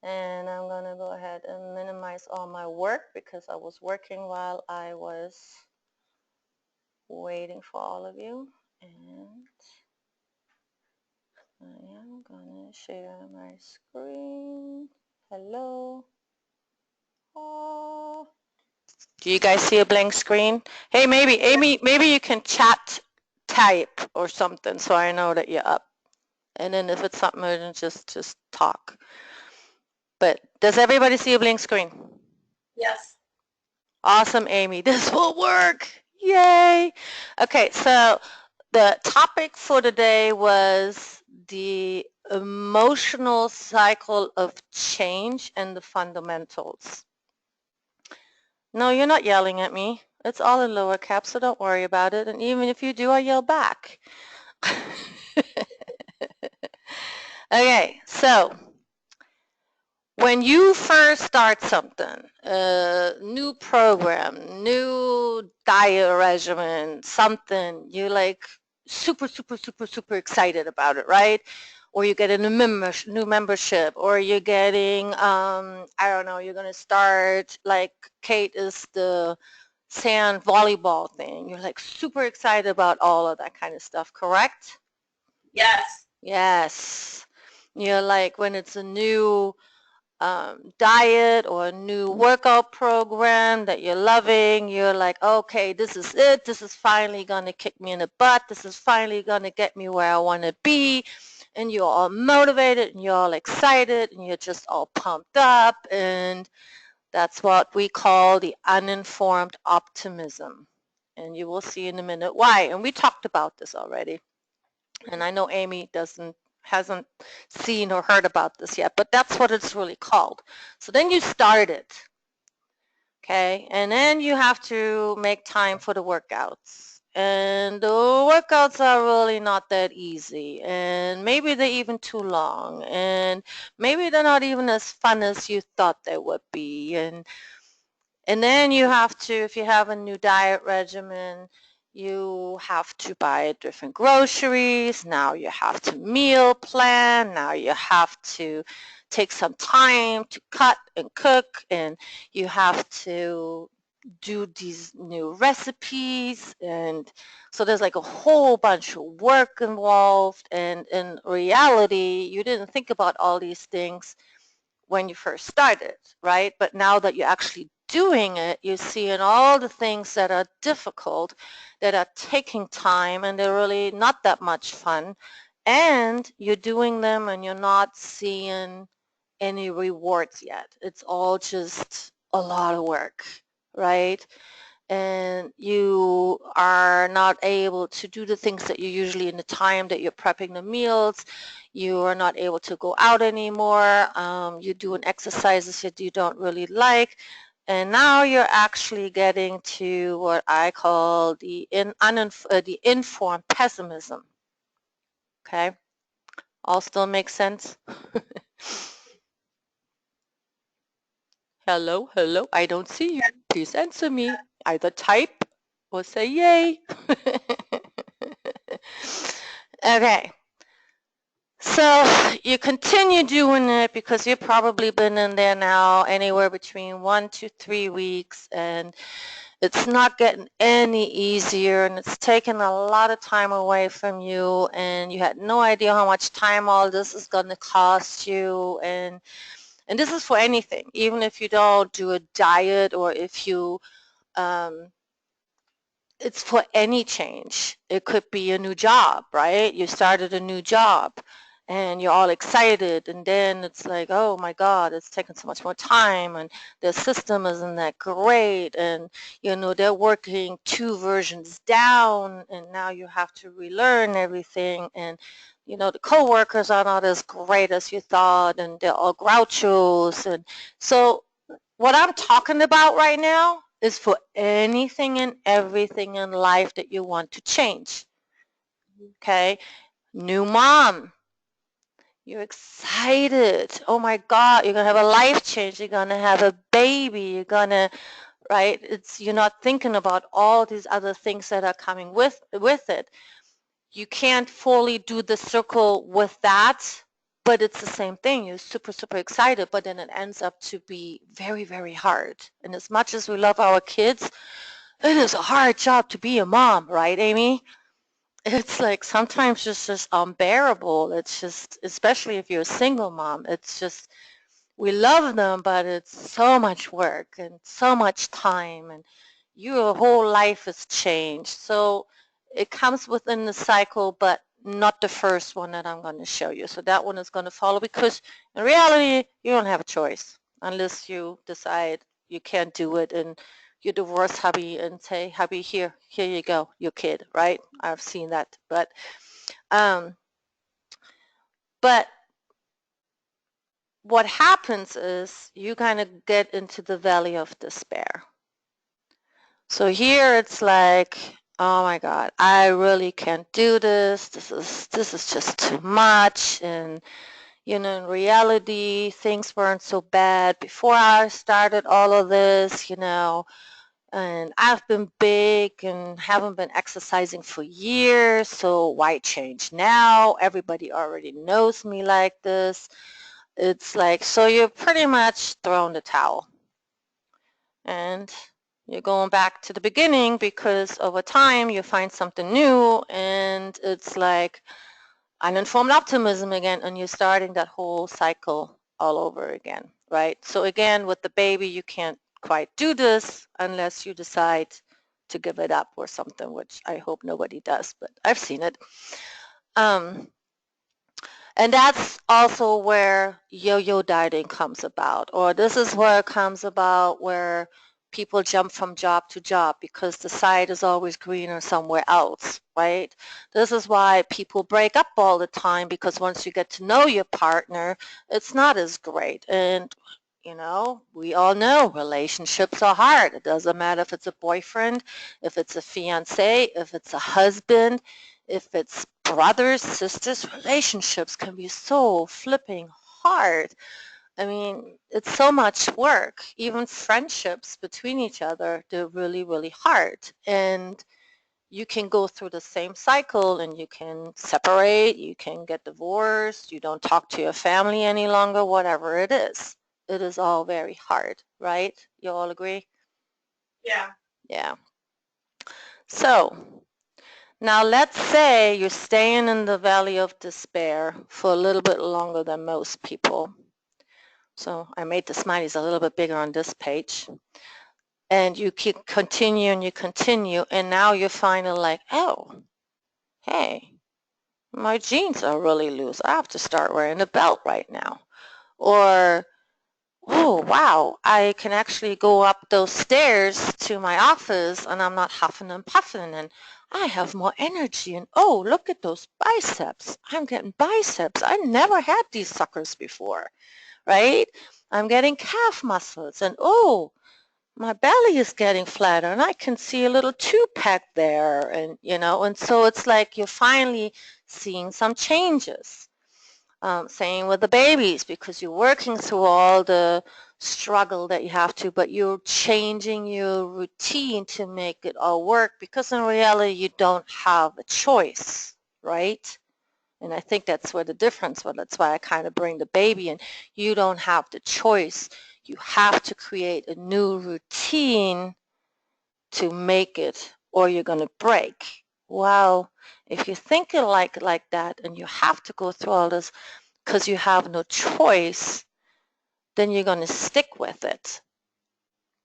And I'm going to go ahead and minimize all my work because I was working while I was waiting for all of you. And I am going to share my screen. Hello. Oh. Do you guys see a blank screen? Hey, maybe Amy, maybe you can chat type or something so I know that you're up. And then if it's something urgent, just talk. But does everybody see a blank screen? Yes. Awesome, Amy. This will work. Yay. Okay, so the topic for today was the emotional cycle of change and the fundamentals. No, you're not yelling at me. It's all in lower caps, so don't worry about it. And even if you do, I yell back. Okay, so when you first start something, a new program, new diet regimen, something, you're like super excited about it, right? Or you get a new membership, or you're getting, I don't know, you're going to start, like Kate is the sand volleyball thing. You're like super excited about all of that kind of stuff, correct? Yes. Yes. You're like when it's a new diet or a new workout program that you're loving, you're like, okay, this is it. This is finally going to kick me in the butt. This is finally going to get me where I want to be. And you're all motivated and you're all excited and you're just all pumped up. And that's what we call the uninformed optimism. And you will see in a minute why. And we talked about this already. And I know Amy hasn't seen or heard about this yet, but that's what it's really called. So then you start it, okay? And then you have to make time for the workouts. And the workouts are really not that easy. And maybe they're even too long. And maybe they're not even as fun as you thought they would be. And then you have to, if you have a new diet regimen, you have to buy different groceries. Now you have to meal plan. Now you have to take some time to cut and cook, and you have to do these new recipes. And so there's like a whole bunch of work involved. And in reality, you didn't think about all these things when you first started, right? But now that you're actually doing it, you're seeing all the things that are difficult, that are taking time, and they're really not that much fun. And you're doing them and you're not seeing any rewards yet. It's all just a lot of work, right? And you are not able to do the things that you usually in the time that you're prepping the meals. You are not able to go out anymore. You're doing exercises that you don't really like. And now you're actually getting to what I call the informed pessimism. Okay? All still makes sense? Hello, hello, I don't see you. Please answer me. Either type or say yay. Okay, so you continue doing it because you've probably been in there now anywhere between 1 to 3 weeks, and it's not getting any easier, and it's taking a lot of time away from you, and you had no idea how much time all this is going to cost you. And this is for anything, even if you don't do a diet, or if you um, it's for any change. It could be a new job, right? You started a new job and you're all excited, and then it's like, oh my God, it's taking so much more time, and the system isn't that great, and they're working 2 versions down, and now you have to relearn everything, and the coworkers are not as great as you thought, and they're all grouchos. And so what I'm talking about right now is for anything and everything in life that you want to change. Okay? New mom. You're excited. Oh my God, you're going to have a life change. You're going to have a baby. You're going to, right? You're not thinking about all these other things that are coming with it. You can't fully do the circle with that but it's the same thing. You're super, super excited, but then it ends up to be very, very hard. And as much as we love our kids, it is a hard job to be a mom, right, Amy? It's like sometimes it's just unbearable. It's just, especially if you're a single mom, it's just, we love them, but it's so much work and so much time, and your whole life has changed. So it comes within the cycle, but not the first one that I'm going to show you. So that one is going to follow, because in reality, you don't have a choice unless you decide you can't do it and you divorce hubby and say, hubby, here you go, your kid, right? I've seen that. Um, but what happens is you kind of get into the valley of despair. So here it's like, oh my God, I really can't do this. This is just too much. And in reality, things weren't so bad before I started all of this. And I've been big and haven't been exercising for years, so why change now? Everybody already knows me like this. It's like, so you're pretty much throwing the towel and you're going back to the beginning, because over time you find something new and it's like uninformed optimism again, and you're starting that whole cycle all over again, right? So again, with the baby, you can't quite do this unless you decide to give it up or something, which I hope nobody does, but I've seen it. Um, And that's also where yo-yo dieting comes about, or this is where it comes about where people jump from job to job because the side is always greener somewhere else, right? This is why people break up all the time, because once you get to know your partner, it's not as great. And we all know relationships are hard. It doesn't matter if it's a boyfriend, if it's a fiance, if it's a husband, if it's brothers, sisters, relationships can be so flipping hard. I mean, it's so much work. Even friendships between each other, they're really, really hard. And you can go through the same cycle and you can separate, you can get divorced, you don't talk to your family any longer, whatever it is. It is all very hard, right? You all agree? Yeah. Yeah. So now let's say you're staying in the valley of despair for a little bit longer than most people. So I made the smileys a little bit bigger on this page. And you keep continue and you continue, and now you're finally like, oh, hey, my jeans are really loose. I have to start wearing a belt right now. Or, oh, wow, I can actually go up those stairs to my office and I'm not huffing and puffing, and I have more energy. And oh, look at those biceps. I'm getting biceps. I never had these suckers before, right? I'm getting calf muscles, and oh, my belly is getting flatter and I can see a little two-pack there, and so it's like you're finally seeing some changes. Same with the babies, because you're working through all the struggle that you have to, but you're changing your routine to make it all work, because in reality you don't have a choice, right? And I think that's where the difference was. That's why I kind of bring the baby in. You don't have the choice. You have to create a new routine to make it, or you're going to break. Well, if you think it like that and you have to go through all this because you have no choice, then you're going to stick with it.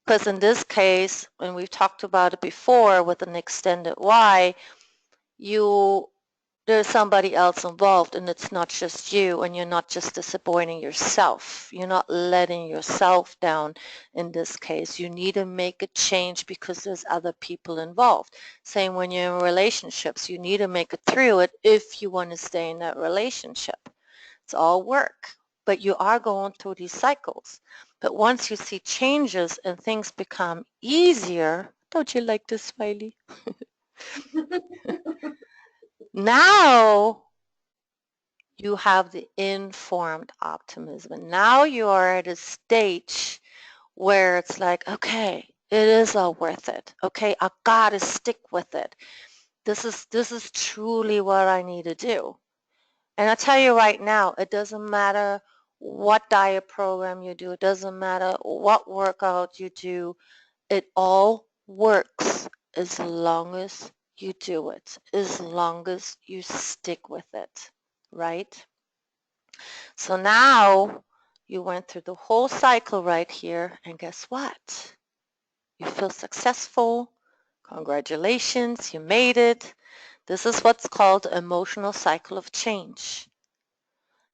Because in this case, when we've talked about it before with an extended Y, you there's somebody else involved, and it's not just you, and you're not just disappointing yourself. You're not letting yourself down in this case. You need to make a change because there's other people involved. Same when you're in relationships. You need to make it through it if you want to stay in that relationship. It's all work, but you are going through these cycles. But once you see changes and things become easier, don't you like this, Smiley? Now you have the informed optimism. And now you are at a stage where it's like, okay, it is all worth it. Okay, I gotta stick with it. This is truly what I need to do. And I tell you right now, it doesn't matter what diet program you do, it doesn't matter what workout you do, it all works as long as you do it, as long as you stick with it, right? So now you went through the whole cycle right here, and guess what? You feel successful. Congratulations, you made it. This is what's called emotional cycle of change.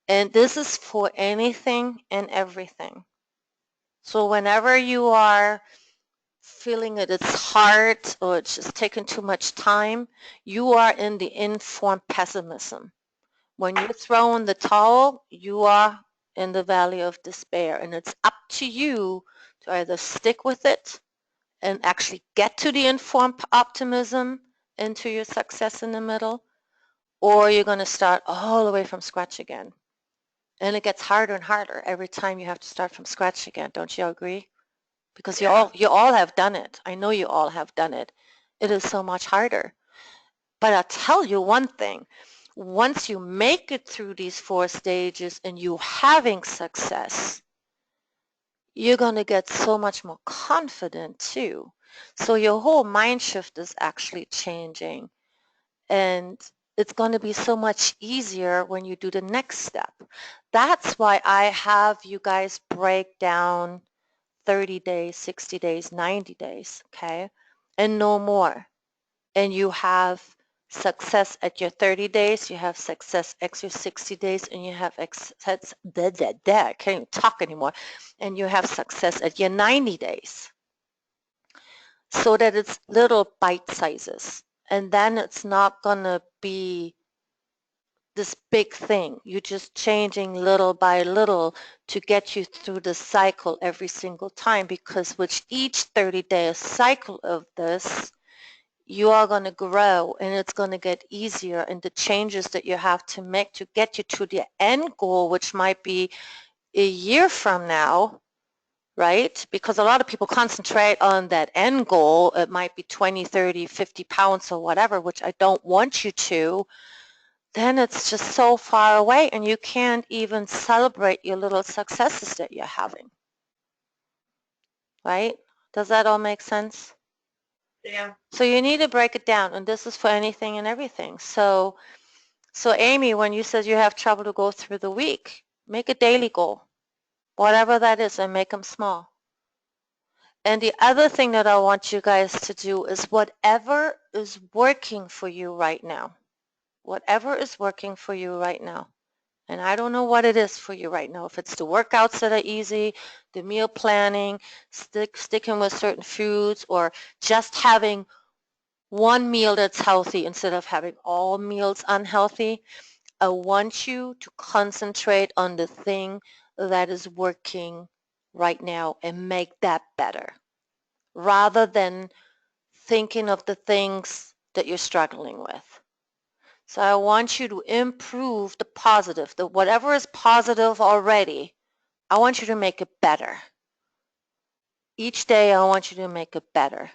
And this is for anything and everything. So whenever you are feeling that it's hard or it's just taking too much time, you are in the informed pessimism. When you throw in the towel, you are in the valley of despair. And it's up to you to either stick with it and actually get to the informed optimism into your success in the middle, or you're going to start all the way from scratch again. And it gets harder and harder every time you have to start from scratch again. Don't you agree? Because Yeah. you all have done it. I know you all have done it. It is so much harder. But I'll tell you one thing. Once you make it through these 4 stages and you having success, you're going to get so much more confident too. So your whole mind shift is actually changing, and it's going to be so much easier when you do the next step. That's why I have you guys break down 30 days, 60 days, 90 days, okay? And no more. And you have success at your 30 days, you have success at your 60 days, and you have success, I can't even talk anymore, and you have success at your 90 days. So that it's little bite sizes. And then it's not going to be this big thing. You're just changing little by little to get you through the cycle every single time, because with each 30-day cycle of this, you are going to grow and it's going to get easier, and the changes that you have to make to get you to the end goal, which might be a year from now, right? Because a lot of people concentrate on that end goal. It might be 20, 30, 50 pounds or whatever, which I don't want you to. Then it's just so far away and you can't even celebrate your little successes that you're having, right? Does that all make sense? Yeah. So you need to break it down, and this is for anything and everything. So Amy, when you said you have trouble to go through the week, make a daily goal, whatever that is, and make them small. And the other thing that I want you guys to do is whatever is working for you right now, whatever is working for you right now. And I don't know what it is for you right now. If it's the workouts that are easy, the meal planning, sticking with certain foods, or just having one meal that's healthy instead of having all meals unhealthy. I want you to concentrate on the thing that is working right now and make that better, rather than thinking of the things that you're struggling with. So I want you to improve the positive, the whatever is positive already, I want you to make it better. Each day I want you to make it better.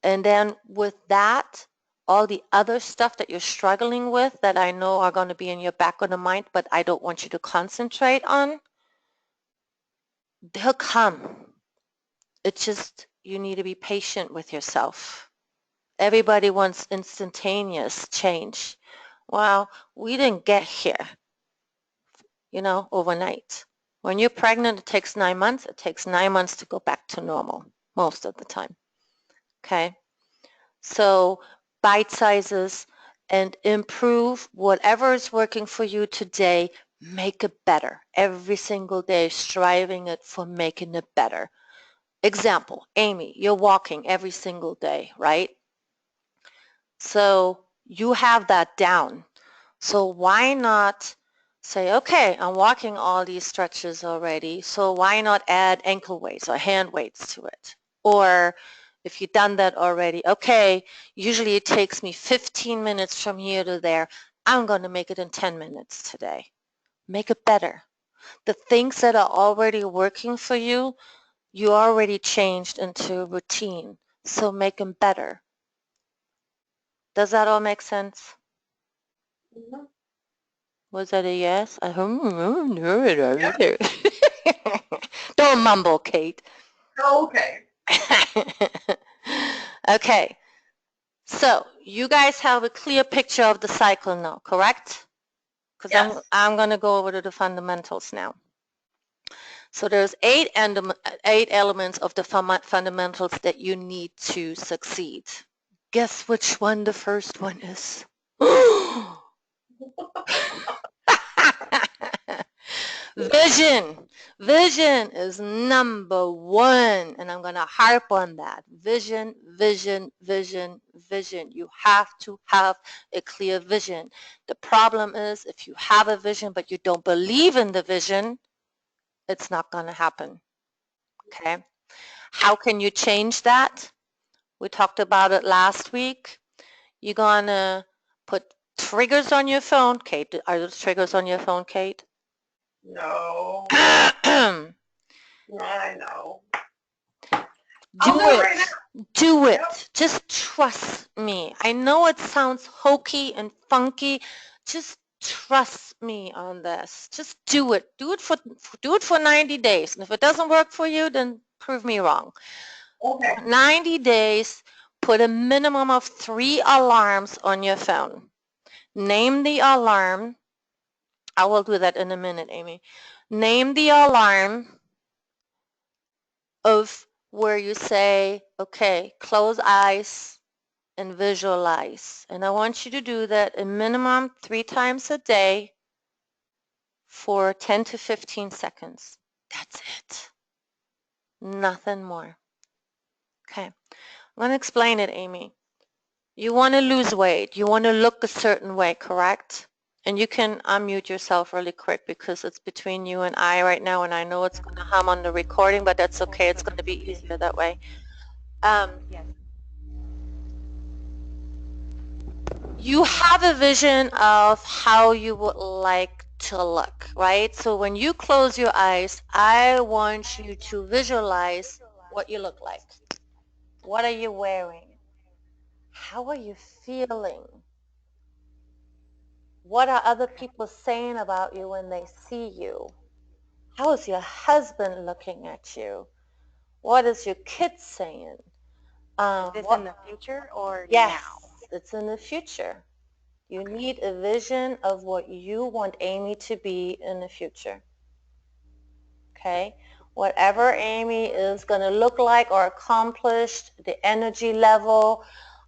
And then with that, all the other stuff that you're struggling with that I know are going to be in your back of the mind, but I don't want you to concentrate on, they'll come. It's just you need to be patient with yourself. Everybody wants instantaneous change. Well, we didn't get here, overnight. When you're pregnant, it takes 9 months. It takes 9 months to go back to normal most of the time. Okay? So bite sizes and improve whatever is working for you today. Make it better every single day, striving it for making it better. Example, Amy, you're walking every single day, right? So you have that down. So why not say, okay, I'm walking all these stretches already, so why not add ankle weights or hand weights to it? Or if you've done that already, okay, usually it takes me 15 minutes from here to there. I'm going to make it in 10 minutes today. Make it better. The things that are already working for you, you already changed into routine. So make them better. Does that all make sense? Mhm. Was that a yes? Don't mumble, Kate. Okay. Okay, so you guys have a clear picture of the cycle now, correct? Because Yes. I'm going to go over to the fundamentals now. So there's eight elements of the fundamentals that you need to succeed. Guess which one the first one is? Vision. Vision is number one, and I'm going to harp on that. Vision, vision, vision, vision. You have to have a clear vision. The problem is if you have a vision but you don't believe in the vision, it's not going to happen. Okay? How can you change that? We talked about it last week. You're going to put triggers on your phone. Kate, are those triggers on your phone, Kate? No. Do I know. I'll do it right it. now. Do Yep. it. Just trust me. I know it sounds hokey and funky. Just trust me on this. Just do it. Do it for 90 days. And if it doesn't work for you, then prove me wrong. Okay. For 90 days, put a minimum of 3 alarms on your phone. Name the alarm. I will do that in a minute, Amy. Name the alarm of where you say, okay, close eyes and visualize. And I want you to do that a minimum 3 times a day for 10 to 15 seconds. That's it. Nothing more. Okay. I'm going to explain it, Amy. You want to lose weight. You want to look a certain way, correct? And you can unmute yourself really quick because it's between you and I right now, and I know it's going to hum on the recording, but that's okay. It's going to be easier that way. Um, Yes. you have a vision of how you would like to look, right? So when you close your eyes, I want you to visualize what you look like. What are you wearing? How are you feeling? What are other Okay. people saying about you when they see you? How is your husband looking at you? What is your kids saying? Is this in What? the future or now? Yes, it's in the future. You Okay. need a vision of what you want Amy to be in the future. Okay? Whatever Amy is going to look like or accomplish, the energy level,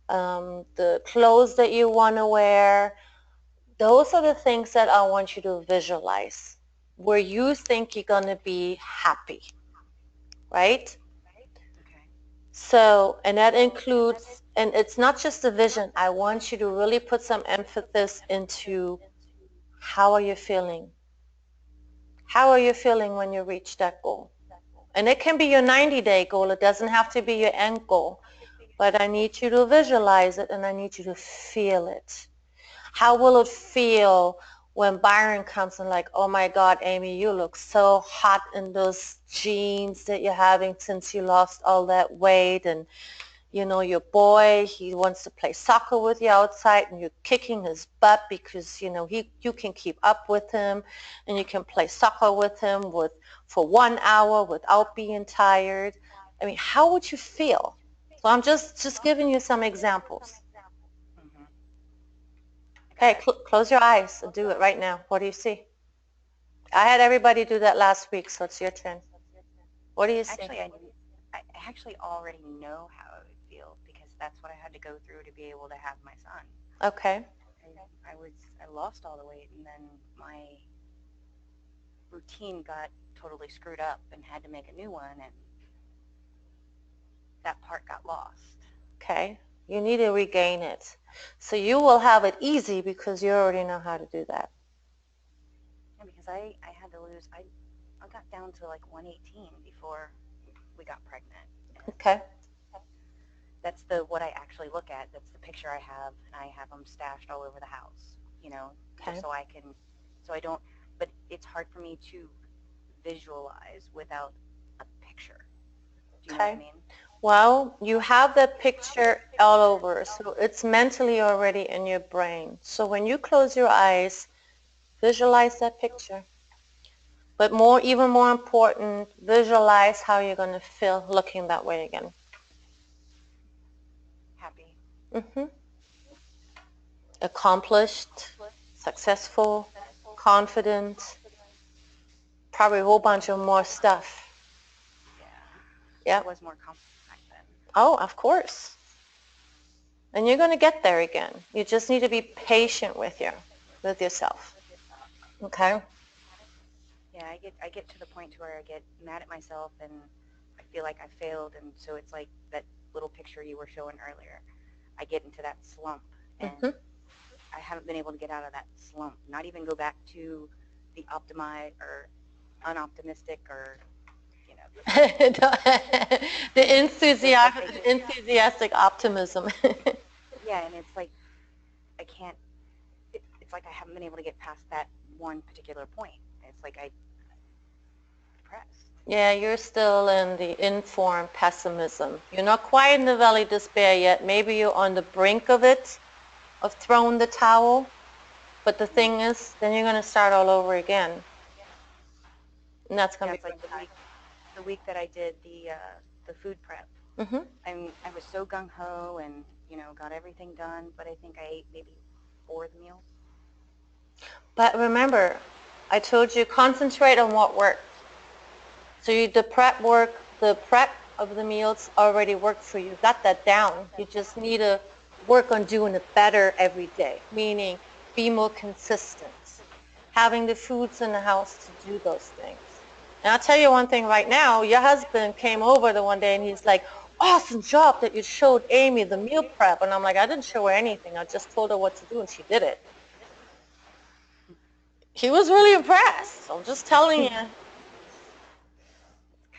the clothes that you want to wear, those are the things that I want you to visualize where you think you're going to be happy, right? Okay. So, and that includes, and it's not just a vision. I want you to really put some emphasis into how are you feeling? How are you feeling when you reach that goal? And it can be your 90-day goal. It doesn't have to be your end goal. But I need you to visualize it and I need you to feel it. How will it feel when Byron comes and like, oh my God, Amy, you look so hot in those jeans that you're having since you lost all that weight, and you know your boy, he wants to play soccer with you outside and you're kicking his butt because you know you can keep up with him and you can play soccer with him for 1 hour without being tired. I mean, how would you feel? So I'm just giving you some examples. Mm-hmm. I got Okay, it. close your eyes and do it right now. What do you see? I had everybody do that last week, so it's your turn. What do you see? Actually, I actually already know how I would feel because that's what I had to go through to be able to have my son. Okay, I lost all the weight and then my routine got totally screwed up and had to make a new one and that part got lost. okay. You need to regain it. So you will have it easy because you already know how to do that. Yeah, because I had to lose I got down to like 118 before we got pregnant and Okay, that's the what I actually look at. That's the picture I have, and I have them stashed all over the house. Just okay, so I can, so I don't. But it's hard for me to visualize without a picture. Do you know what I okay. mean? Well, you have that picture all over, so it's mentally already in your brain. So when you close your eyes, Visualize that picture. But even more important, visualize how you're going to feel looking that way again. Happy. Mm-hmm. Accomplished, successful, confident, probably a whole bunch of more stuff. Yeah. I Yep. was more confident back then. Oh, of course. And you're going to get there again. You just need to be patient with yourself. Okay? Yeah, I get to the point to where I get mad at myself and I feel like I failed, and so it's like that little picture you were showing earlier. I get into that slump and Mm-hmm. I haven't been able to get out of that slump. Not even go back to the optimized or unoptimistic or The it's like I enthusiastic optimism. yeah, and it's like I can't. It's like I haven't been able to get past that one particular point. It's like I depressed. Yeah, you're still in the informed pessimism. You're not quite in the valley despair yet. Maybe you're on the brink of it, of throwing the towel. But the thing is, then you're going to start all over again. And that's going Yeah, to be it's like the week that I did the food prep. really hard. I was so gung ho and got everything done, but I think I ate maybe 4 of the meals. But remember, I told you concentrate on what worked. So the prep of the meals already worked for you. You got that down. You just need to work on doing it better every day, meaning be more consistent, having the foods in the house to do those things. And I'll tell you one thing right now, your husband came over the one day and he's like, awesome job that you showed Amy the meal prep. And I'm like, I didn't show her anything. I just told her what to do and she did it. He was really impressed. I'm just telling you. It's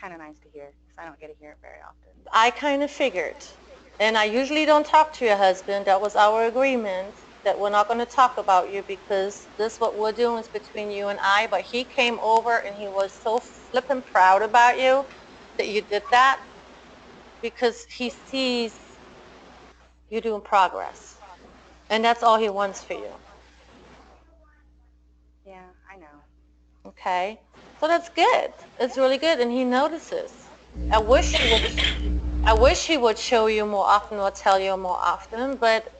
kind of nice to hear because I don't get to hear it very often. I kind of figured. And I usually don't talk to your husband. That was our agreement that we're not going to talk about you because this what we're doing is between you and I. But he came over and he was so flippin' proud about you that you did that because he sees you doing progress. And that's all he wants for you. Yeah, I know. Okay? So that's good. It's really good. And he notices. I wish he would I wish he would show you more often or tell you more often, but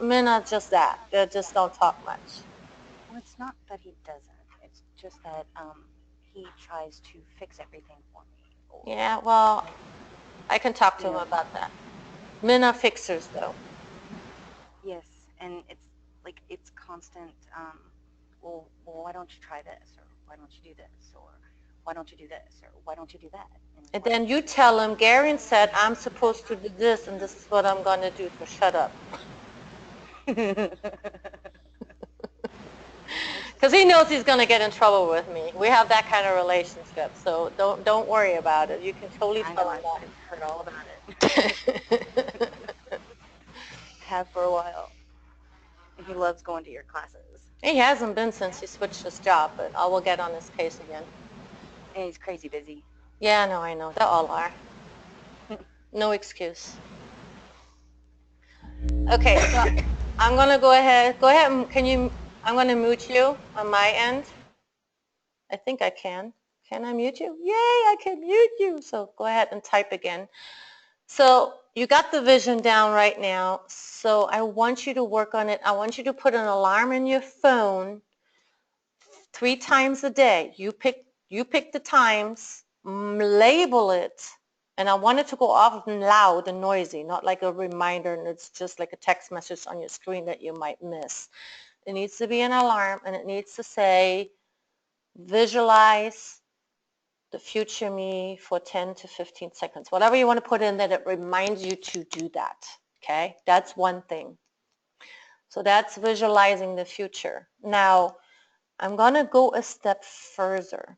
men are just that. They just don't talk much. Well, it's not that he doesn't. It's just that he tries to fix everything for me, or Yeah, well, I can talk you to him know, about that. Men are fixers, though. yes, and it's constant. Well, why don't you try this, or why don't you do this, or why don't you do this, or why don't you do that, and And why then don't you you do this? tell him, Garen said, I'm supposed to do this, and this is what I'm going to do, so shut up. Because he knows he's going to get in trouble with me. We have that kind of relationship, so don't worry about it. You can totally I know. tell him I've heard all about it. that. I have for a while. And he loves going to your classes. He hasn't been since he switched his job, but I will get on his case again. And he's crazy busy. Yeah, no, I know. They all are. No excuse. Okay, so I'm gonna go ahead. Go ahead. Can you? I'm gonna mute you on my end. I think I can. Can I mute you? Yay! I can mute you. So go ahead and type again. So you got the vision down right now. So I want you to work on it. I want you to put an alarm in your phone 3 times a day. You pick the times, label it, and I want it to go off loud and noisy, not like a reminder and it's just like a text message on your screen that you might miss. It needs to be an alarm and it needs to say, visualize the future me for 10 to 15 seconds. Whatever you want to put in there that reminds you to do that. Okay, that's one thing. So that's visualizing the future. Now, I'm going to go a step further.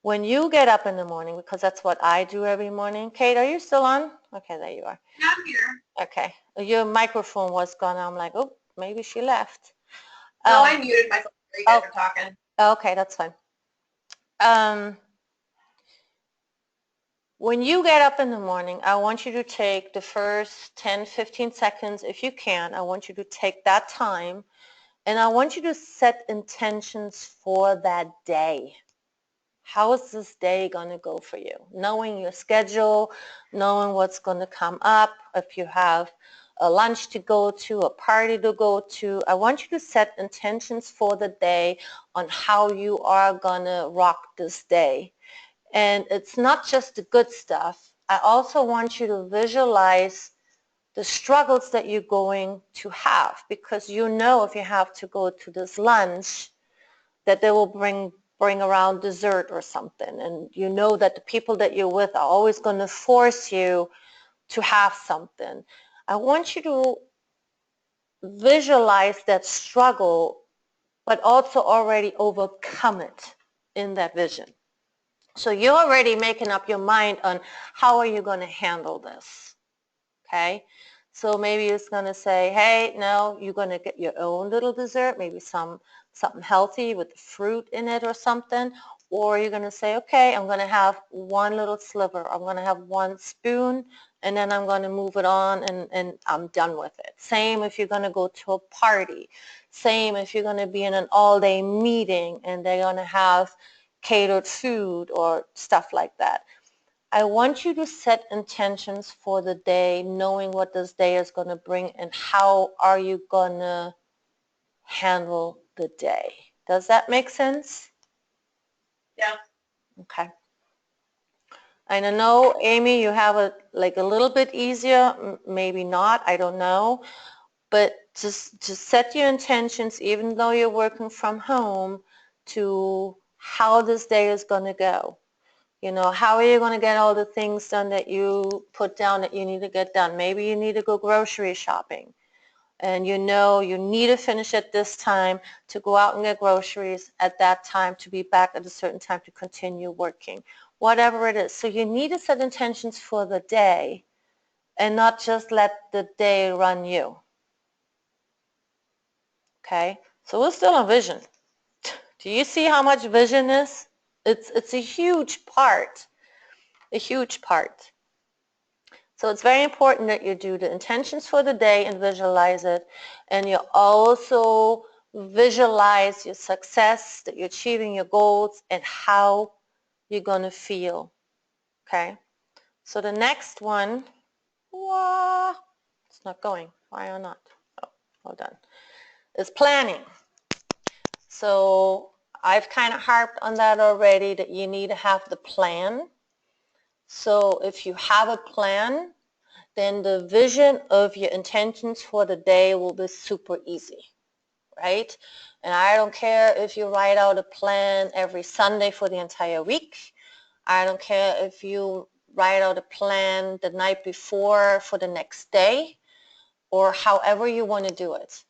When you get up in the morning, because that's what I do every morning. Kate, are you still on? Okay, there you are. Yeah, I'm here. Okay. Your microphone was gone. I'm like, oh, maybe she left. No, I muted myself while you guys oh, were talking. okay, that's fine. When you get up in the morning, I want you to take the first 10, 15 seconds, if you can. I want you to take that time And I want you to set intentions for that day. How is this day going to go for you? Knowing your schedule, knowing what's going to come up, if you have a lunch to go to, a party to go to, I want you to set intentions for the day on how you are going to rock this day. And it's not just the good stuff. I also want you to visualize the struggles that you're going to have, because you know if you have to go to this lunch that they will bring around dessert or something, and you know that the people that you're with are always going to force you to have something. I want you to visualize that struggle, but also already overcome it in that vision. So you're already making up your mind on how are you going to handle this. Okay, so maybe it's going to say, hey, no, you're going to get your own little dessert, maybe something healthy with fruit in it or something. Or you're going to say, okay, I'm going to have one little sliver, I'm going to have one spoon, and then I'm going to move it on, and I'm done with it. Same if you're going to go to a party. Same if you're going to be in an all-day meeting and they're going to have catered food or stuff like that. I want you to set intentions for the day, knowing what this day is going to bring and how are you going to handle the day. Does that make sense? Yeah. Okay. I don't know, Amy, you have it like a little bit easier, maybe not, I don't know. But just set your intentions, even though you're working from home, to how this day is going to go. You know, how are you going to get all the things done that you put down that you need to get done? Maybe you need to go grocery shopping, and you know you need to finish at this time to go out and get groceries at that time, to be back at a certain time to continue working, whatever it is. So you need to set intentions for the day and not just let the day run you. Okay? So we're still on vision. Do you see how much vision is? It's a huge part, a huge part. So it's very important that you do the intentions for the day and visualize it. And you also visualize your success, that you're achieving your goals and how you're going to feel. Okay? So the next one, it's not going. Why or not? Oh, hold on. Is planning. So I've kind of harped on that already, that you need to have the plan. So if you have a plan, then the vision of your intentions for the day will be super easy, right? And I don't care if you write out a plan every Sunday for the entire week. I don't care if you write out a plan the night before for the next day, or however you want to do it.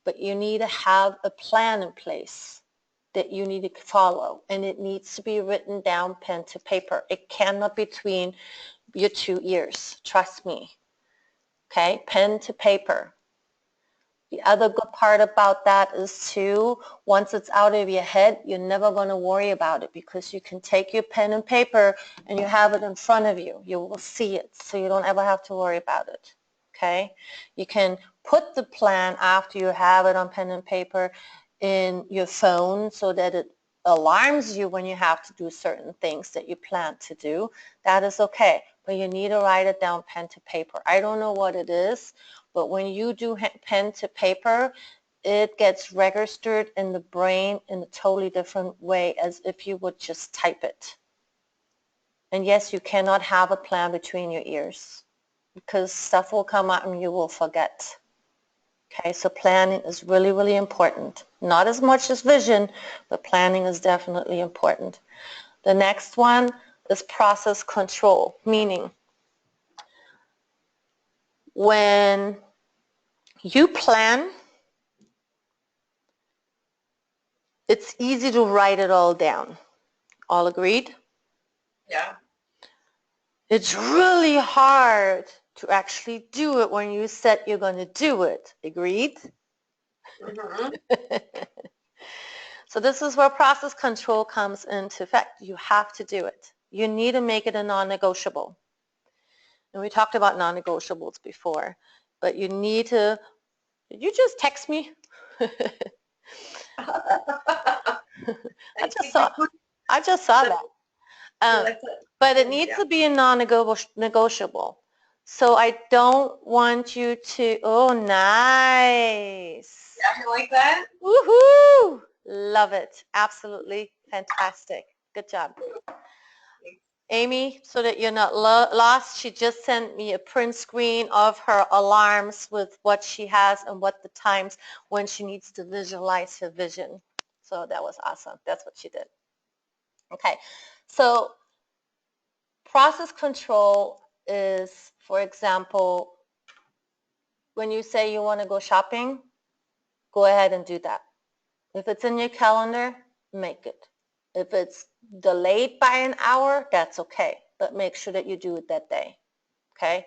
But you need to have a plan in place that you need to follow, and it needs to be written down pen to paper. It cannot be between your two ears, trust me. Okay, pen to paper. The other good part about that is too, once it's out of your head, you're never going to worry about it, because you can take your pen and paper and you have it in front of you. You will see it, so you don't ever have to worry about it. Okay? You can put the plan after you have it on pen and paper in your phone so that it alarms you when you have to do certain things that you plan to do. That is okay, but you need to write it down pen to paper. I don't know what it is, but when you do pen to paper, it gets registered in the brain in a totally different way as if you would just type it. And yes, you cannot have a plan between your ears, because stuff will come up and you will forget. Okay, so planning is really, really important. Not as much as vision, but planning is definitely important. The next one is process control, meaning when you plan, it's easy to write it all down. All agreed? Yeah. It's really hard to actually do it when you said you're going to do it. Agreed? Mm-hmm. So this is where process control comes into effect. You have to do it. You need to make it a non-negotiable. And we talked about non-negotiables before, but you need to, did you just text me? I just saw that. Um, but it needs to be a non-negotiable. So I don't want you to, oh, nice. Yeah, you like that? Woohoo! Love it. Absolutely fantastic. Good job. Amy, so that you're not lost, she just sent me a print screen of her alarms with what she has and what the times when she needs to visualize her vision. So that was awesome. That's what she did. Okay. So process control is, for example, when you say you want to go shopping, go ahead and do that. If it's in your calendar, make it. If it's delayed by an hour, that's okay. But make sure that you do it that day. Okay?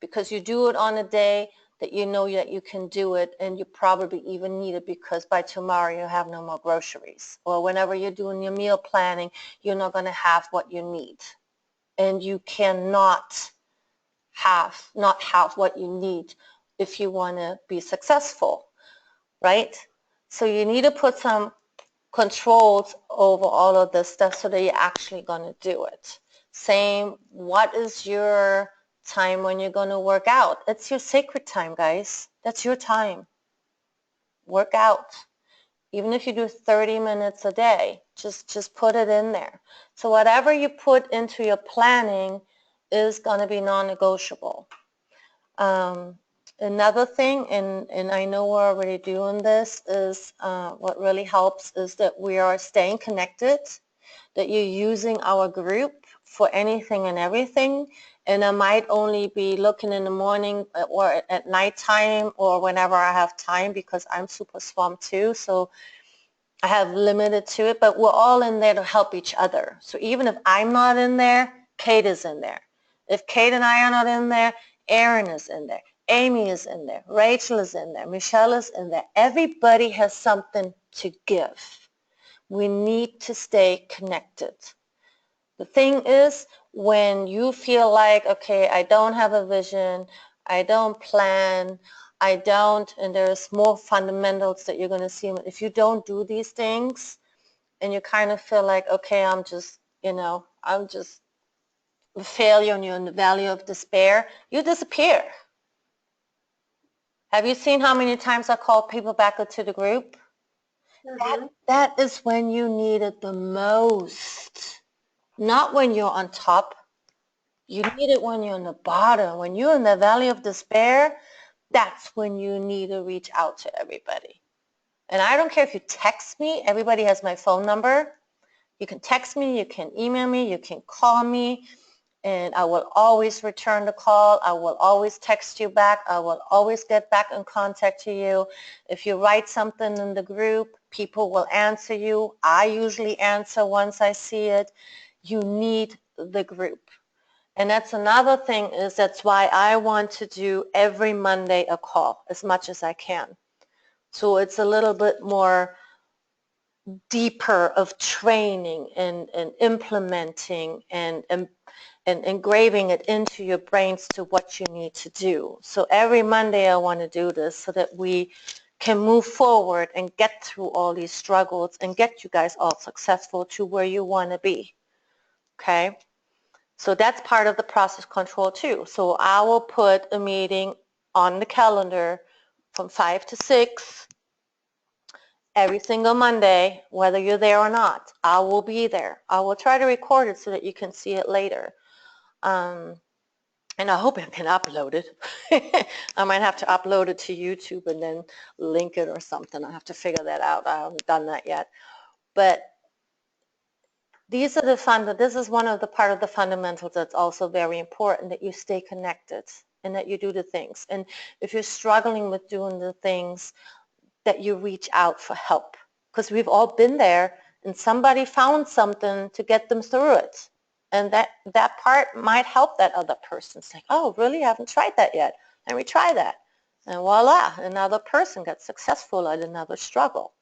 Because you do it on a day that you know that you can do it, and you probably even need it because by tomorrow you have no more groceries. Or whenever you're doing your meal planning, you're not going to have what you need. And you cannot not have what you need if you want to be successful, right? So you need to put some controls over all of this stuff so that you're actually going to do it. Same, what is your time when you're going to work out? It's your sacred time, guys. That's your time. Work out. Even if you do 30 minutes a day, just put it in there. So whatever you put into your planning is going to be non-negotiable. Another thing, and I know we're already doing this, is what really helps is that we are staying connected, that you're using our group for anything and everything. And I might only be looking in the morning or at nighttime or whenever I have time because I'm super swamped too. So I have limited to it, but we're all in there to help each other. So even if I'm not in there, Kate is in there. If Kate and I are not in there, Erin is in there. Amy is in there. Rachel is in there. Michelle is in there. Everybody has something to give. We need to stay connected. The thing is, when you feel like, okay, I don't have a vision, I don't plan, I don't, and there's more fundamentals that you're going to see. If you don't do these things and you kind of feel like, okay, I'm just, I'm just a failure and you're in the valley of despair, you disappear. Have you seen how many times I call people back into the group? That is when you need it the most. Not when you're on top. You need it when you're in the bottom. When you're in the valley of despair, that's when you need to reach out to everybody. And I don't care if you text me. Everybody has my phone number. You can text me. You can email me. You can call me. And I will always return the call. I will always text you back. I will always get back in contact to you. If you write something in the group, people will answer you. I usually answer once I see it. You need the group. And that's another thing is that's why I want to do every Monday a call as much as I can. So it's a little bit more deeper of training and implementing and engraving it into your brains to what you need to do. So every Monday I want to do this so that we can move forward and get through all these struggles and get you guys all successful to where you want to be. Okay? So that's part of the process control too. So I will put a meeting on the calendar from 5 to 6 every single Monday, whether you're there or not. I will be there. I will try to record it so that you can see it later. And I hope I can upload it. I might have to upload it to YouTube and then link it or something. I have to figure that out. I haven't done that yet. But these are this is one of the part of the fundamentals that's also very important, that you stay connected and that you do the things. And if you're struggling with doing the things, that you reach out for help. Because we've all been there and somebody found something to get them through it. And that part might help that other person. It's like, oh, really? I haven't tried that yet. Let me try that. And voila, another person gets successful at another struggle.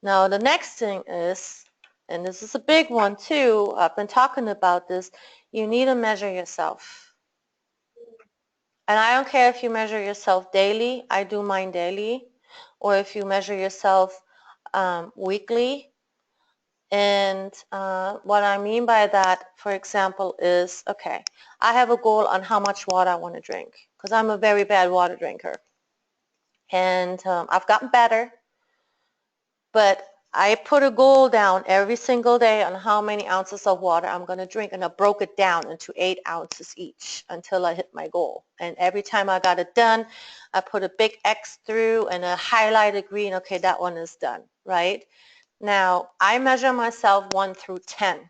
Now, the next thing is, and this is a big one too, I've been talking about this, you need to measure yourself. And I don't care if you measure yourself daily. I do mine daily. or if you measure yourself weekly. And what I mean by that, for example, is, okay, I have a goal on how much water I want to drink because I'm a very bad water drinker. And I've gotten better, but I put a goal down every single day on how many ounces of water I'm going to drink, and I broke it down into 8 ounces each until I hit my goal. And every time I got it done, I put a big X through and a highlighted green. Okay, that one is done, right? Now, I measure myself 1 through 10.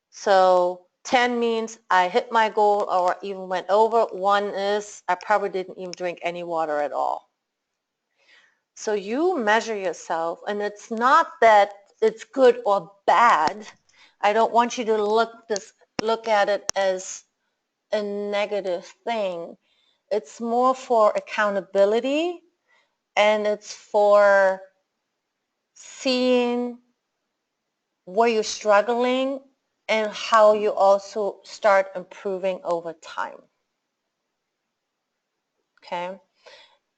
So 10 means I hit my goal or even went over. 1 is I probably didn't even drink any water at all. So you measure yourself, and it's not that it's good or bad. I don't want you to look at it as a negative thing. It's more for accountability, and it's for seeing where you're struggling and how you also start improving over time. Okay?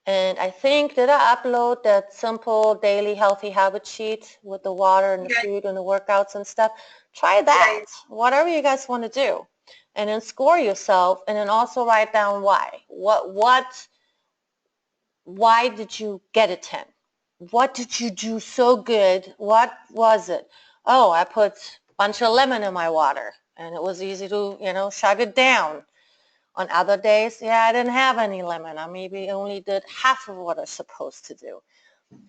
And I think, did I upload that simple daily healthy habit sheet with the water and the Yeah. food and the workouts and stuff? Try that, whatever you guys want to do. And then score yourself, and then also write down why. Why did you get a 10? What did you do so good? What was it? Oh, I put a bunch of lemon in my water, and it was easy to, shug it down. On other days, yeah, I didn't have any lemon. I maybe only did half of what I was supposed to do.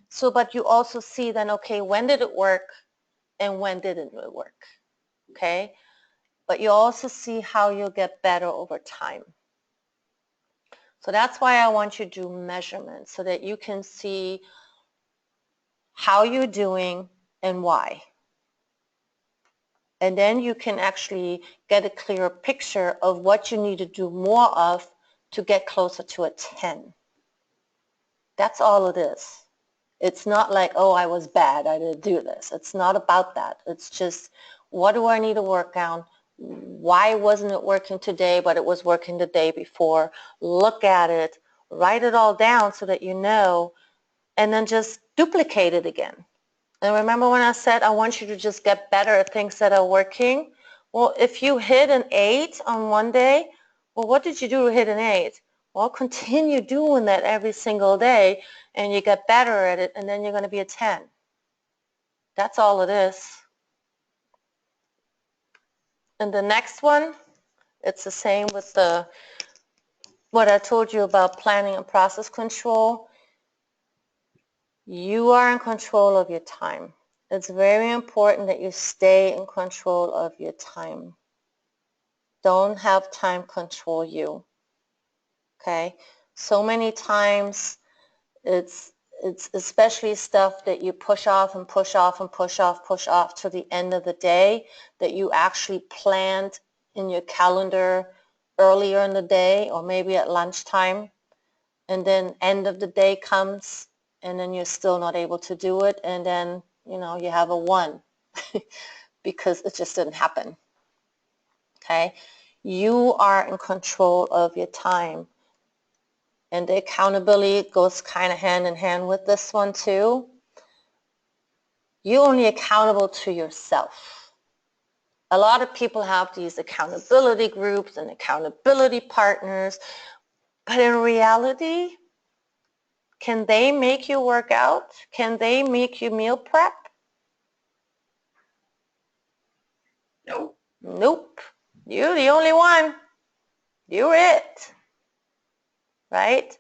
So, but you also see then, okay, when did it work and when didn't it work? Okay? But you also see how you'll get better over time. So that's why I want you to do measurements so that you can see how you're doing and why. And then you can actually get a clearer picture of what you need to do more of to get closer to a 10. That's all it is. It's not like, oh, I was bad, I didn't do this. It's not about that. It's just, what do I need to work on? Why wasn't it working today, but it was working the day before? Look at it, write it all down so that you know, and then just duplicate it again. And remember when I said I want you to just get better at things that are working? Well, if you hit an 8 on one day, well, what did you do to hit an 8? Well, continue doing that every single day, and you get better at it, and then you're going to be a 10. That's all it is. And the next one, it's the same with what I told you about planning and process control. You are in control of your time. It's very important that you stay in control of your time. Don't have time control you. Okay? So many times it's especially stuff that you push off and push off and push off to the end of the day that you actually planned in your calendar earlier in the day or maybe at lunchtime, and then end of the day comes and then you're still not able to do it, and then you have a 1 because it just didn't happen. Okay? You are in control of your time. And the accountability goes kind of hand in hand with this one too. You're only accountable to yourself. A lot of people have these accountability groups and accountability partners, but in reality, can they make you work out? Can they make you meal prep? Nope. Nope. You're the only one. You're it. Right?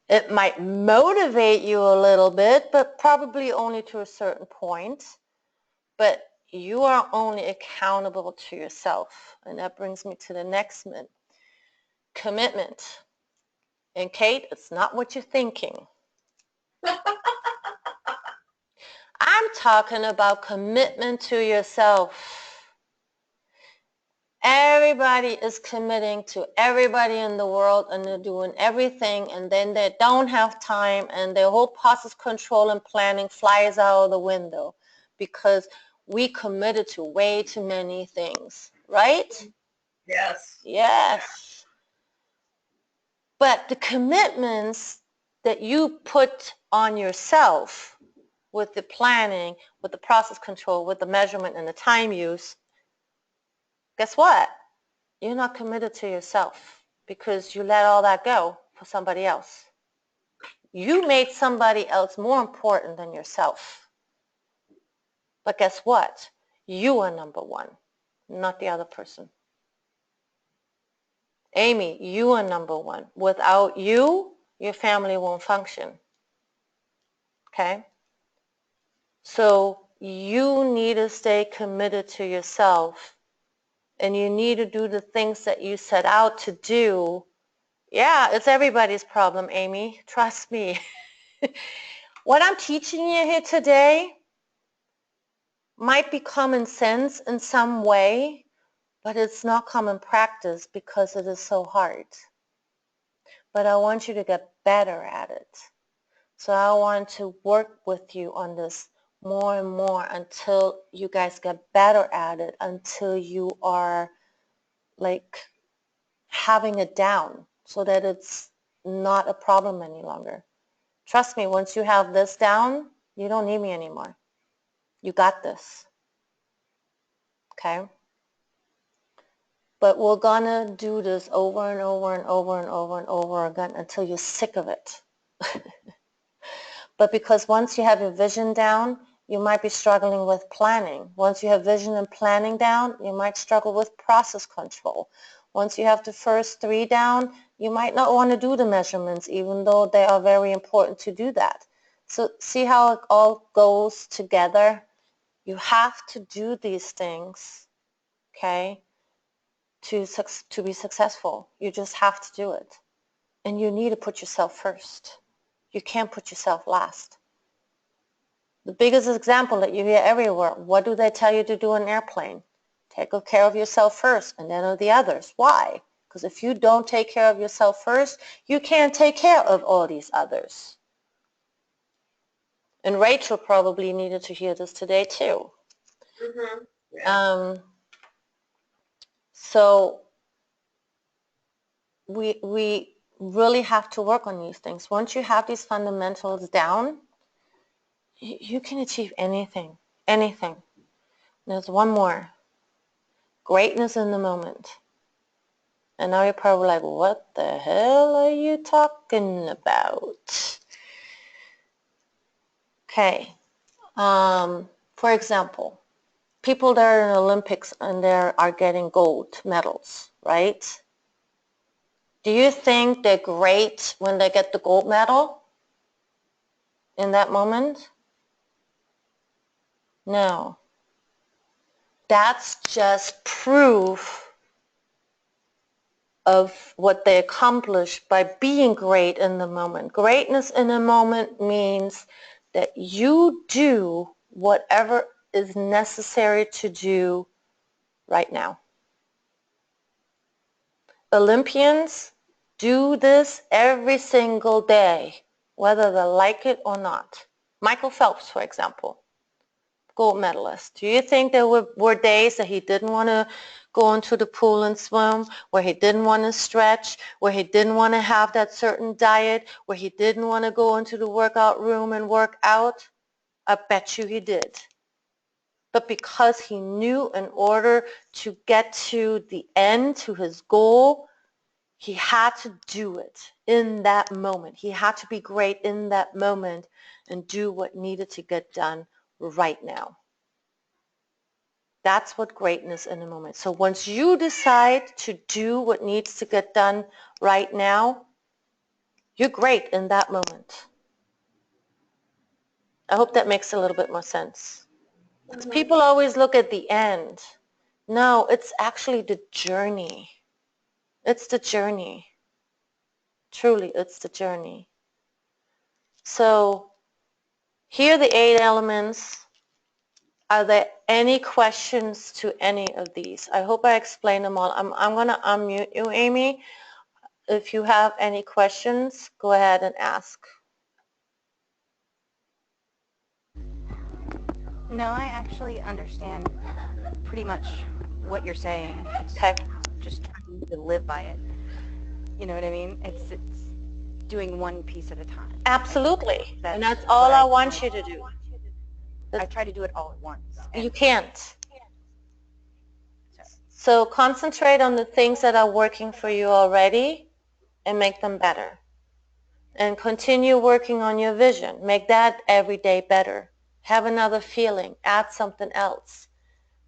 It might motivate you a little bit, but probably only to a certain point. But you are only accountable to yourself. And that brings me to the next one. Commitment. And Kate, it's not what you're thinking. I'm talking about commitment to yourself. Everybody is committing to everybody in the world, and they're doing everything, and then they don't have time, and their whole process control and planning flies out of the window because we committed to way too many things, right? Yes. Yes. But the commitments that you put on yourself with the planning, with the process control, with the measurement and the time use, guess what? You're not committed to yourself because you let all that go for somebody else. You made somebody else more important than yourself. But guess what? You are number one, not the other person. Amy, you are number one. Without you, your family won't function. Okay? So you need to stay committed to yourself, and you need to do the things that you set out to do. Yeah, it's everybody's problem, Amy. Trust me. What I'm teaching you here today might be common sense in some way, but it's not common practice because it is so hard. But I want you to get better at it. So I want to work with you on this more and more until you guys get better at it, until you are like having it down so that it's not a problem any longer. Trust me, once you have this down, you don't need me anymore. You got this. Okay? But we're gonna do this over and over and over and over and over again until you're sick of it. But because once you have your vision down, you might be struggling with planning. Once you have vision and planning down, you might struggle with process control. Once you have the first three down, you might not want to do the measurements, even though they are very important to do that. So see how it all goes together? You have to do these things, okay, to be successful. You just have to do it. And you need to put yourself first. You can't put yourself last. The biggest example that you hear everywhere, what do they tell you to do in an airplane? Take care of yourself first and then of the others. Why? Because if you don't take care of yourself first, you can't take care of all these others. And Rachel probably needed to hear this today too. Mm-hmm. Yeah. So we really have to work on these things. Once you have these fundamentals down, you can achieve anything, anything. There's one more. Greatness in the moment. And now you're probably like, what the hell are you talking about? Okay. For example, people that are in Olympics and they are getting gold medals, right? Do you think they're great when they get the gold medal in that moment? No. That's just proof of what they accomplished by being great in the moment. Greatness in a moment means that you do whatever is necessary to do right now. Olympians do this every single day, whether they like it or not. Michael Phelps, for example, gold medalist. Do you think there were days that he didn't want to go into the pool and swim, where he didn't want to stretch, where he didn't want to have that certain diet, where he didn't want to go into the workout room and work out? I bet you he did. But because he knew in order to get to the end, to his goal, he had to do it in that moment. He had to be great in that moment and do what needed to get done right now. That's what greatness in a moment. So once you decide to do what needs to get done right now, you're great in that moment. I hope that makes a little bit more sense. Mm-hmm. People always look at the end. No, it's actually the journey. It's the journey. Truly, it's the journey. So here are the 8 elements. Are there any questions to any of these? I hope I explained them all. I'm going to unmute you, Amy. If you have any questions, go ahead and ask. No, I actually understand pretty much what you're saying. It's Okay. just trying to live by it. You know what I mean? It's doing one piece at a time. Absolutely. And that's what all I I want you to do. I try to do it all at once. You and can't. So, So concentrate on the things that are working for you already and make them better. And continue working on your vision. Make that every day better. Have another feeling. Add something else.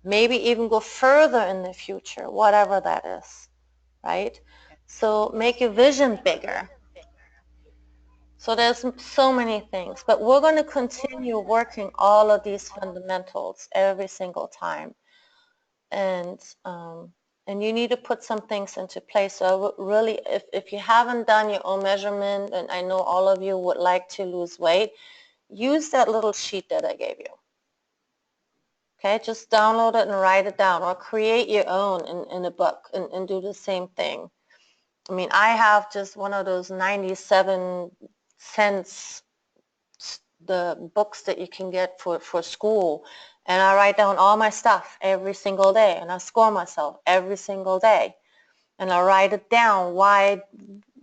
Maybe even go further in the future, whatever that is, right? So make your vision bigger. So there's so many things, but we're going to continue working all of these fundamentals every single time. And and you need to put some things into place. So I would really, if you haven't done your own measurement, and I know all of you would like to lose weight, use that little sheet that I gave you. Okay, just download it and write it down, or create your own in a book and do the same thing. I mean, I have just one of those 97 cents, the books that you can get for school, and I write down all my stuff every single day, and I score myself every single day, and I write it down. Why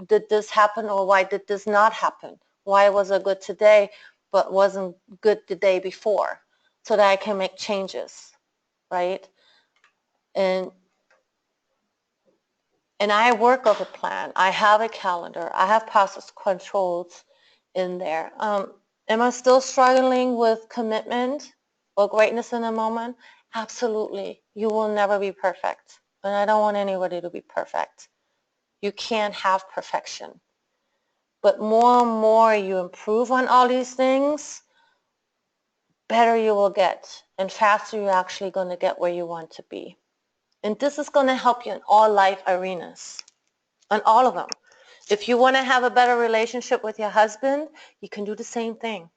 did this happen, or why did this not happen? Why was I good today but wasn't good the day before? So that I can make changes, right? And I work off a plan. I have a calendar. I have process controls in there. Am I still struggling with commitment or greatness in a moment? Absolutely. You will never be perfect. And I don't want anybody to be perfect. You can't have perfection. But more and more you improve on all these things, better you will get. And faster you're actually going to get where you want to be. And this is going to help you in all life arenas. On all of them. If you want to have a better relationship with your husband, you can do the same thing.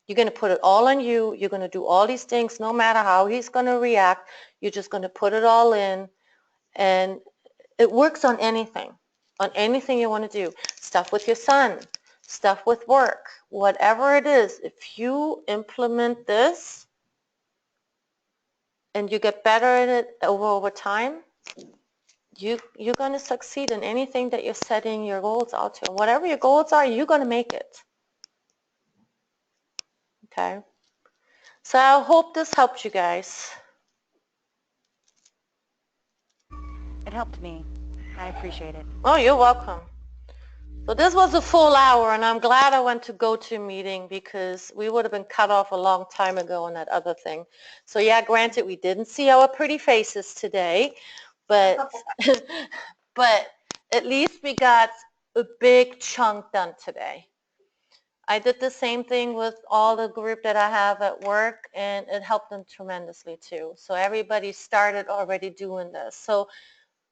You're going to put it all on you. You're going to do all these things no matter how he's going to react. You're just going to put it all in. And it works on anything you want to do. Stuff with your son, stuff with work, whatever it is. If you implement this and you get better at it over time, you're going to succeed in anything that you're setting your goals out to. And whatever your goals are, you're going to make it. Okay? So I hope this helped you guys. it helped me. I appreciate it. Oh, you're welcome. So this was a full hour, and I'm glad I went to GoToMeeting because we would have been cut off a long time ago on that other thing. So yeah, granted, we didn't see our pretty faces today, but but at least we got a big chunk done today. I did the same thing with all the group that I have at work, and it helped them tremendously too. So everybody started already doing this. So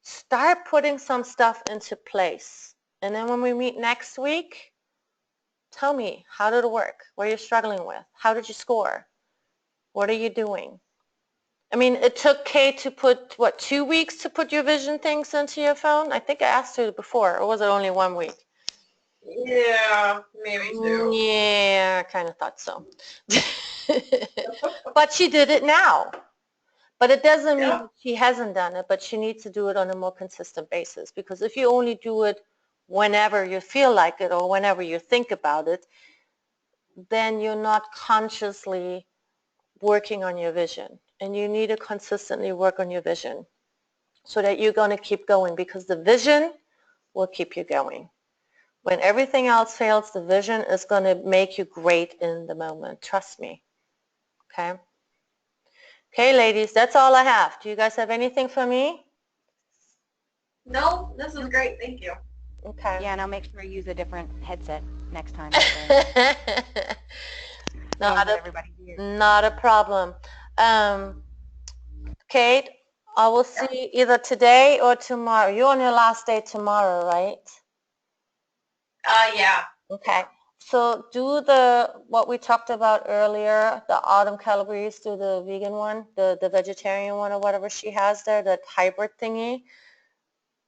start putting some stuff into place. And then when we meet next week, tell me, how did it work? What are you struggling with? How did you score? What are you doing? I mean, it took Kate to put, what, 2 weeks to put your vision things into your phone? I think I asked her before, or was it only 1 week? Yeah, maybe two. Yeah, I kind of thought so. But she did it now. But it doesn't mean Yep. that she hasn't done it, but she needs to do it on a more consistent basis. Because if you only do it whenever you feel like it or whenever you think about it, then you're not consciously working on your vision. And you need to consistently work on your vision so that you're going to keep going, because the vision will keep you going. When everything else fails, the vision is going to make you great in the moment. Trust me. Okay? Okay, ladies, that's all I have. Do you guys have anything for me? No, this is great. Thank you. Okay. Yeah, and I'll make sure I use a different headset next time. So Not a, everybody hears. not a problem. Kate, I will see you either today or tomorrow. You're on your last day tomorrow, right? Yeah. Okay. So do what we talked about earlier, the autumn calories, do the vegan one, the vegetarian one or whatever she has there, that hybrid thingy.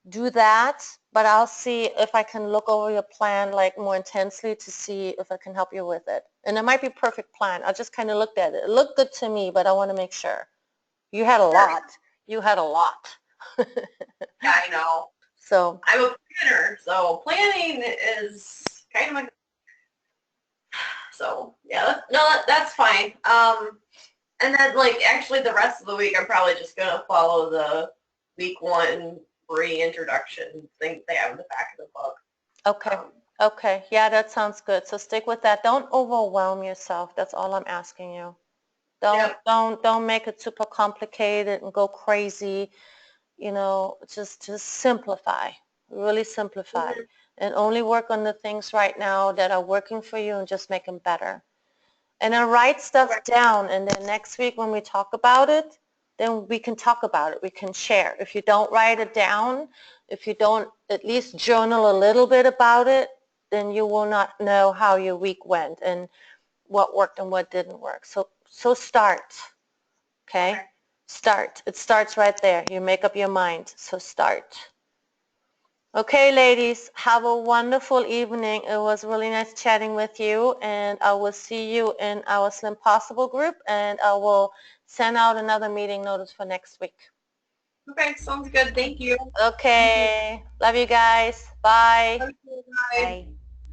Do that, but I'll see if I can look over your plan like more intensely to see if I can help you with it. And it might be perfect plan. I just kind of looked at it. It looked good to me, but I want to make sure. You had a lot. You had a lot. Yeah, I know. So I'm a planner, so planning is kind of my, so yeah, that's fine. And then like actually the rest of the week I'm probably just gonna follow the week 1 reintroduction thing they have in the back of the book. okay. Okay. Yeah, that sounds good. So stick with that. Don't overwhelm yourself. That's all I'm asking you. Yep. Don't make it super complicated and go crazy. You know, just simplify. Really simplify. Mhm. And only work on the things right now that are working for you and just make them better. And then write stuff Okay. down, and then next week when we talk about it, then we can talk about it. We can share. If you don't write it down, if you don't at least journal a little bit about it, then you will not know how your week went and what worked and what didn't work. So start, okay? Okay. Start. It starts right there. You make up your mind. So start. Okay, ladies, have a wonderful evening. It was really nice chatting with you, and I will see you in our Slim Possible group, and I will send out another meeting notice for next week. Okay, sounds good. Thank you. Thank you. Okay. Love you guys. Bye. Okay, bye. Bye.